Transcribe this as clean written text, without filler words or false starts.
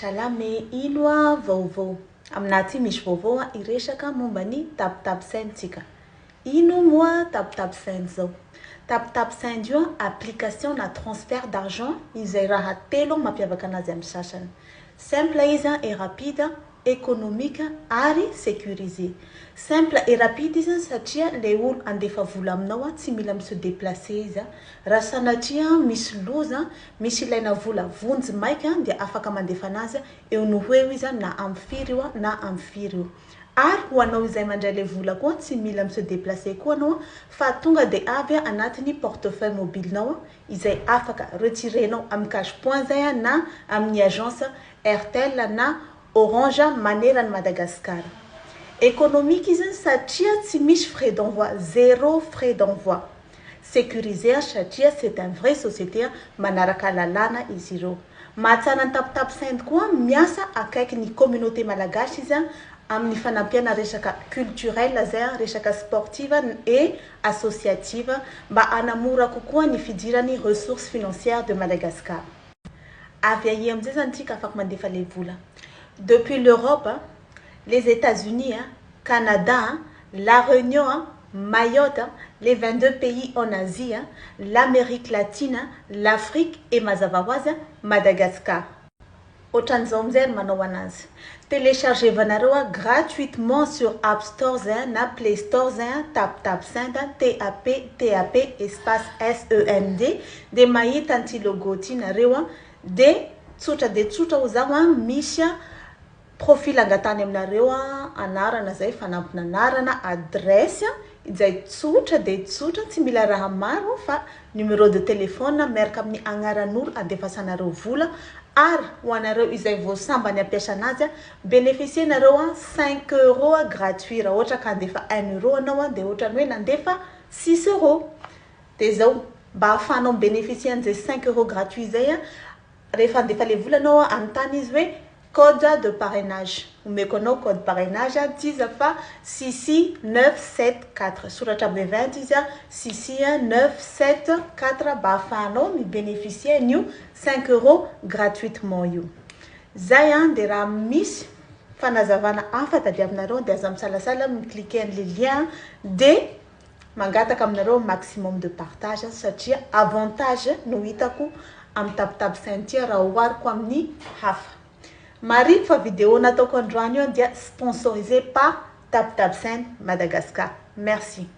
Salame ino vaovao. Amin'ity misy vaovao iresaka momba ny tapotaposaintsika. Ino moa tapotaposainy zao? Tapotaposainy io application na transfert d'argent izay raha telo mampiavaka anazy amin'ny sasany. Simple izy et rapide, économique ary sécurisé. Simple et rapide izy satria le olo andefa vola aminao tsy mila se déplacer izy. Raha sanatria misy loza, misy ilaina vola vonjy maika dia afaka mandefa anazy eo no hoe izy na amin'ny firy na amin'ny firy. Ary ho anao izay mandray le vola koa tsy mila se déplacer koa anao fa tonga de avy anatin'ny portefeuille mobilenao izay afaka retirenao amin'ny cash point zay na amin'ny agence Airtel na Orange maneran'i Madagascar. Économique izy satria tsy misy frais d'envoi, zéro frais d'envoi. Sécurisé satria c'est un vrai société manaraka lalàna izy ireo. Mahatsara ny tapotaposainy koa miasa akaiky ny communauté malagasy izy amin'ny fanampiana resaka culturel zay resaka sportive et associative mba hanamora kokoa ny fidiran'ny ressources financières de Madagascar. Avy aia amin'izay zany tsika afaka mandefa le vola. Depuis l'Europe, les États-Unis, Canada, La Réunion, Mayotte, les 22 pays en Asie, l'Amérique latine, l'Afrique et Mazavawaza, Madagascar. Otranzao mzay manao anazy. Téléchargez vanareo gratuitement sur App Store na Play Store tapotaposainy TAP espace SEND de mahita anty logo ty nareo de tsotra ho zaho misy profil angatany aminareo anarana zay fanampinanarana adresse izay tsotra de tsotra tsy mila raha maro fa numéro de téléphone miaraka amin'ny agnaran'olo andefasanareo vola ary ho anareo izay vao sambany ampiasa anazy bénéficier nareo 5 € gratuit raha ohatra ka andefa 1 € anao de ohatra hoe nandefa 6 € de zao mba ahafanao bénéficier an'izay 5 € gratuit zay rehefa andefa le vola anao anontany izy hoe code de parrainage. Omeko anao code parrainage diza fa 66974 soratra bevent izy 66974 mba ahafahanao mibénéficier an'io 5 € gratuitement io. Zay de raha misy fanazavana hafa tadiavinareo de aza misalasala cliquer an'le lien de mangataka aminareo maximum de partage satria avantage no hitako amin'ny tapotaposainy ty raha ohariko amin'ny hafa. Marine fa vidéo nataoko androany io dia sponsorisé par Tapotaposainy Madagascar. Merci.